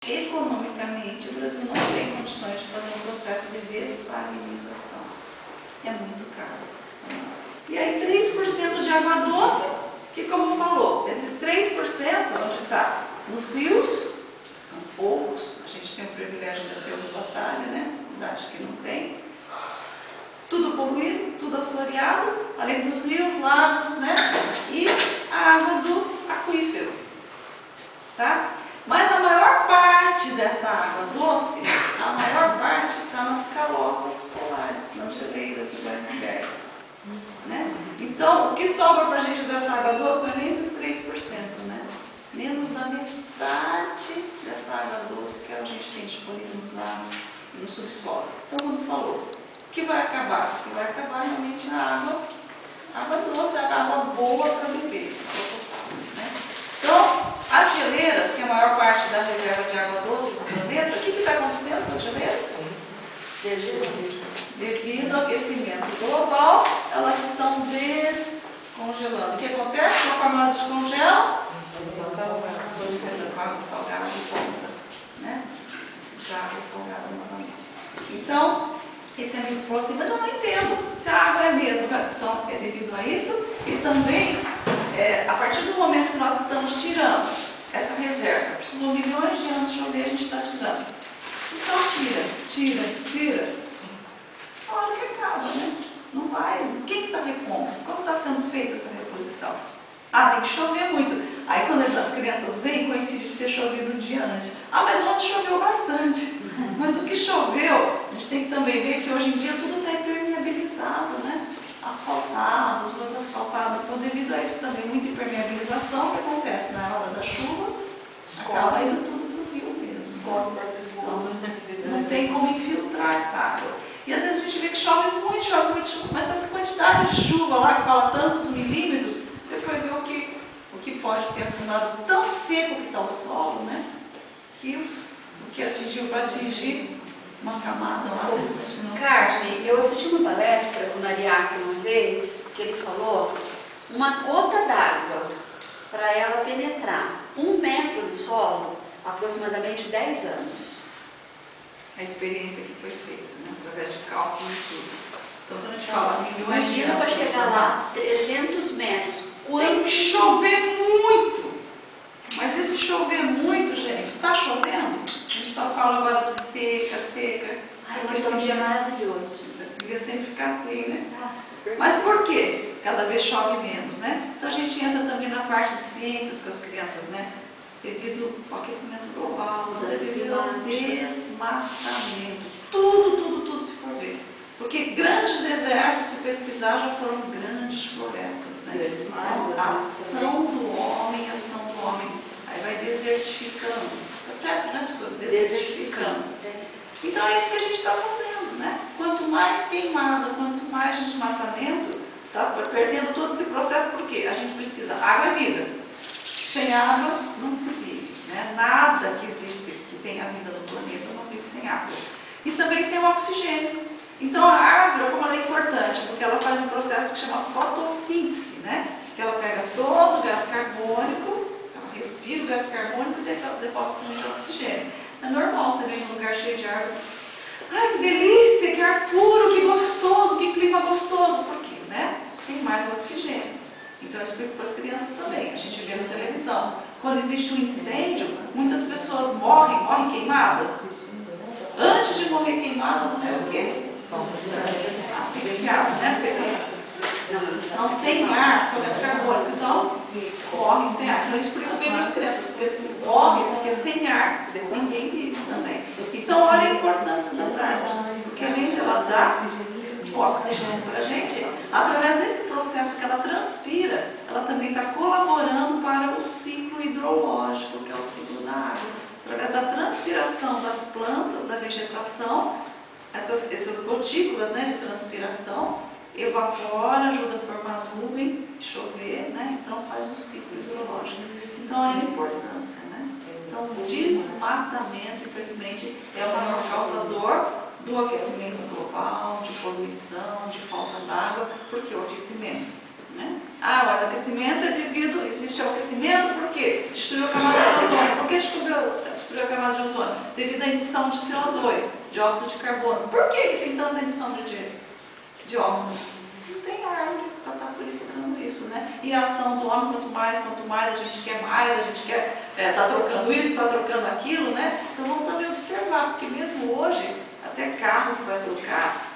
economicamente, o Brasil não tem condições de fazer um processo de dessalinização. É muito caro. E aí 3% de água doce, que como falou, esses 3% onde está? Nos rios, são poucos, a gente tem o privilégio de ter uma batalha, né? Cidades que não tem. Tudo poluído, tudo assoreado, além dos rios, lagos, né? E a água do aquífero, tá? Mas a maior parte dessa água doce, a maior parte está nas calotas polares, nas geleiras dos icebergs, né? Então, o que sobra para a gente dessa água doce não é nem esses 3%, né? Menos da metade dessa água doce que a gente tem disponível nos lagos e no subsolo. Então, como falou, o que vai acabar? O que vai acabar realmente a água doce, a água boa para beber, né? Então, as geleiras, que é a maior parte da reserva de água doce do planeta, o que está acontecendo com as geleiras? Devido ao aquecimento global, elas estão descongelando. O que acontece? Conforme elas descongelam, com água salgada de volta, né? Para água salgada novamente. Então, esse amigo falou assim, mas eu não entendo se a água é mesmo. Então, é devido a isso. E também, a partir do momento que nós estamos tirando essa reserva, precisou milhões de anos de chover, a gente está tirando. Se só tira, a hora que acaba, né? Não vai. Quem que está repondo? Como está sendo feita essa reposição? Ah, tem que chover muito. Aí quando as crianças vêm, coincide de ter chovido um dia antes. Ah, mas ontem choveu bastante. Mas o que choveu, a gente tem que também ver que hoje em dia tudo está impermeabilizado, né? Asfaltado, as ruas asfaltadas. Então, devido a isso também, muita impermeabilização que acontece na hora da chuva, acaba indo tudo pro rio mesmo. Então, não tem como infiltrar essa água. E às vezes a gente vê que chove muito, mas essa quantidade de chuva lá, que fala tantos milímetros, você foi ver o que pode ter afundado tão seco que está o solo, né? Que o que atingiu para atingir uma camada lá, vocês imaginam? Carmen, eu assisti uma palestra com o Nariac uma vez, que ele falou uma gota d'água, para ela penetrar 1 metro do solo, aproximadamente 10 anos. A experiência que foi feita, né? Através de cálculo e tudo. Então, quando a gente fala milhões de imagina anos para chegar lá, 300 metros. Tem que chover muito. Mas esse chover muito, gente, está chovendo? A gente só fala agora de seca. Ai, mas um dia maravilhoso. Devia sempre ficar assim, né? Nossa, mas por quê? Cada vez chove menos, né? Então a gente entra também na parte de ciências com as crianças, né? Devido ao aquecimento global, devido ao desmatamento. Tudo se for ver. Porque grandes desertos, se pesquisar, já foram grandes florestas, né? Então, a ação do homem. Aí vai desertificando. Tá certo, né, professor? Desertificando. Então é isso que a gente está fazendo, né? Quanto mais queimada, quanto mais desmatamento, tá perdendo todo esse processo, porque a gente precisa. Água é vida. Sem água não se vive, né? Nada que existe, que tenha vida no planeta, não vive sem água. E também sem o oxigênio. Então a árvore, como ela é importante, porque ela faz um processo que chama fotossíntese, né? Que ela pega todo o gás carbônico, ela respira o gás carbônico e devolve para o oxigênio. É normal você vem num lugar cheio de árvore. Ai, que delícia, que ar puro, que gostoso, que clima gostoso. Por quê, né? Tem mais oxigênio. Então eu explico para as crianças também. A gente vê na televisão. Quando existe um incêndio, muitas pessoas morrem queimadas. Antes de morrer queimada, morreu o quê? Asfixiado, né? Porque não tem ar sobre as carbônicas, então morrem sem ar. Então a gente explica bem para as crianças, porque se morre, porque sem ar ninguém vive também. Então olha a importância das árvores, porque além dela dar o oxigênio para a gente, através desse processo que ela transpira, ela também está colaborando para o ciclo hidrológico, que é o ciclo da água. Através da transpiração das plantas, da vegetação, essas gotículas, né, de transpiração, evapora, ajuda a formar nuvem, chover, né? Então faz o ciclo hidrológico. Então é a importância, né? Então o desmatamento, infelizmente, é o maior causador do aquecimento global, de poluição, de falta d'água, porque o aquecimento, né? Ah, mas o aquecimento é devido, existe o aquecimento por quê? Destruiu a camada de ozônio. Por que destruiu a camada de ozônio? Devido à emissão de CO2, dióxido de carbono. Por que tem tanta emissão de dióxido? Não tem árvore para estar purificando isso, né? E a ação do homem, quanto mais a gente quer mais, a gente quer tá trocando isso, está trocando aquilo, né? Então vamos também observar, porque mesmo hoje, até carro que vai trocar,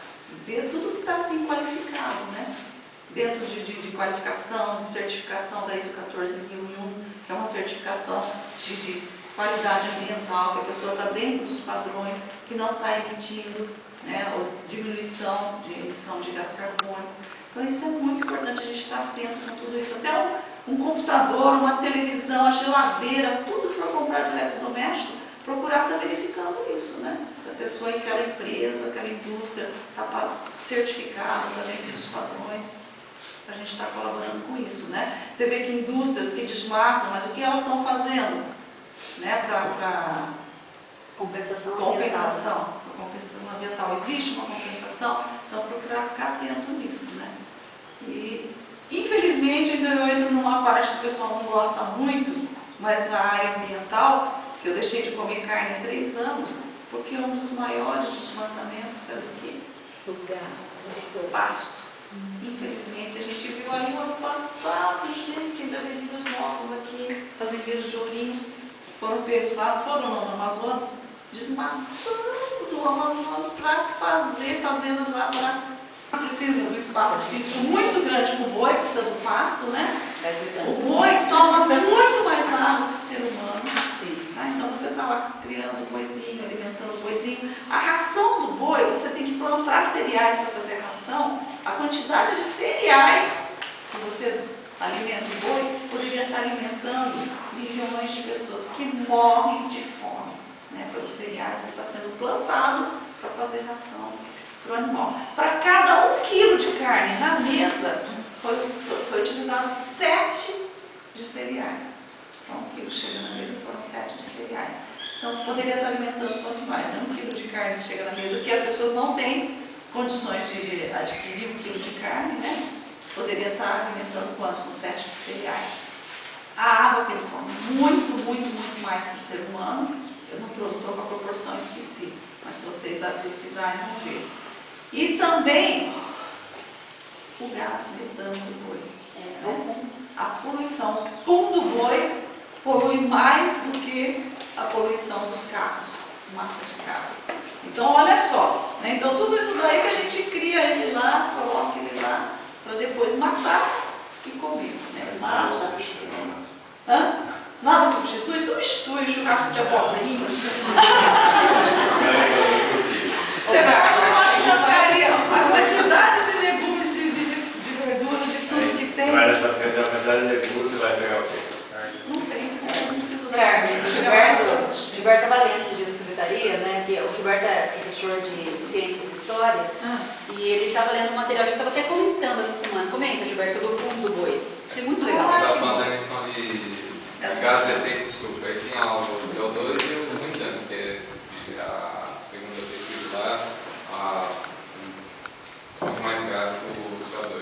vê tudo que está assim qualificado, né? Dentro de qualificação, de certificação da ISO 14001, que é uma certificação de qualidade ambiental, que a pessoa está dentro dos padrões, que não está emitindo, né, ou diminuição de emissão de gás carbônico. Então isso é muito importante a gente estar atento com tudo isso. Até um computador, uma televisão, a geladeira, tudo que for comprar de eletrodoméstico, procurar estar verificando isso, né? Se a pessoa, aquela empresa, aquela indústria está certificada, está dentro dos padrões. A gente está colaborando com isso, né? Você vê que indústrias que desmatam, mas o que elas estão fazendo, né, para compensação ambiental. Existe uma compensação, então procurar ficar atento nisso, né? E infelizmente ainda eu entro numa parte que o pessoal não gosta muito, mas na área ambiental, que eu deixei de comer carne há 3 anos, porque um dos maiores desmatamentos é do quê? Do pasto. Infelizmente, a gente viu ali no ano passado, gente, ainda vizinhos nossos aqui, fazendeiros de ourinhos, foram pegos lá, foram no Amazonas, desmatando do Amazonas para fazer fazendas lá para... Precisa do espaço físico muito grande para o boi, precisa do pasto, né? O boi toma muito mais água que o ser humano. Sim. Tá? Então você está lá criando o boizinho, alimentando o boizinho. A ração do boi, você tem que plantar cereais para fazer a ração. A quantidade de cereais que você alimenta o boi poderia estar alimentando milhões de pessoas que morrem de fome, né? Pelos cereais que está sendo plantado para fazer ração para o animal. Para cada 1 quilo de carne na mesa, foi utilizado 7 de cereais. Então, 1 quilo chega na mesa, foram 7 de cereais. Então, poderia estar alimentando quanto mais, né? 1 quilo de carne que chega na mesa, que as pessoas não têm condições de adquirir 1 quilo de carne, né? Poderia estar alimentando quanto? Com 7 de cereais. A água que ele toma, muito mais que o ser humano. Eu não estou com a proporção, esqueci. Mas se vocês pesquisarem, vão ver. E também o gás metano do boi. A poluição, o pum do boi polui mais do que a poluição dos carros, massa de carro. Então, olha só, né? Então tudo isso daí que a gente cria ele lá, coloca ele lá, para depois matar e comer. Né? Mata. Nada substitui? Substitui o churrasco de abobrinha. Você vai a quantidade de legumes, de verduras, de tudo que tem. Você vai na quantidade de legumes, você vai pegar o quê? Não tem, não precisa da Carmen, Gilberto Valente, esses dias na secretaria, né? Que o Gilberto é professor de ciências e história, e ele estava lendo um material, a gente estava até comentando essa semana. Comenta, Gilberto, sobre o pum do boi. Achei muito legal. Estava falando da emissão de gases de efeito estufa. Aí tem lá o CO2 e o metano, que é a segunda pesquisa lá, muito mais gás que o CO2.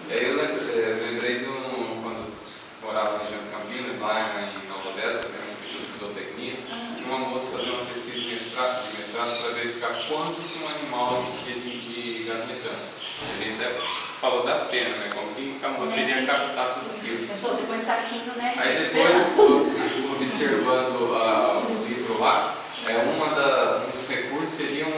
E aí eu lembrei de quando morava na região de Campinas, lá em Nova Odessa, tem um instituto de zootecnia, tinha uma moça fazendo uma pesquisa de mestrado para verificar quanto que um animal de gás metano. Ele até falou da cena, né? Como que a moça iria captar tudo aquilo. Pessoal, você põe saquinho, né? Aí depois, observando o livro lá, um dos recursos seriam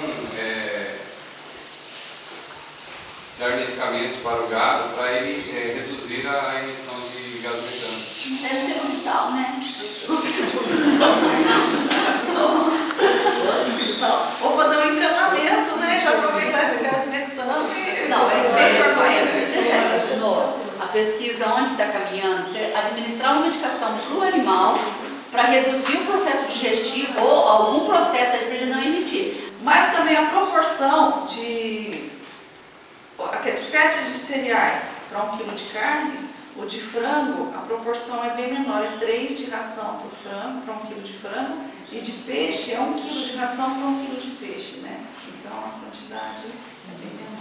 dar medicamentos para o gado para ele reduzir a emissão de gás metano. Deve ser brutal, né? Ou fazer um encanamento, né? Já aproveitar esse gás metano e... Não, mas você já imaginou a pesquisa onde está caminhando? Você administrar uma medicação para o animal para reduzir o processo digestivo ou algum processo para ele não emitir. Mas também a proporção de 7 de cereais para 1 quilo de carne, o de frango, a proporção é bem menor, é 3 de ração para o frango, para 1 quilo de frango, e de peixe é 1 quilo de ração para 1 quilo de peixe, né? Então a quantidade é bem menor.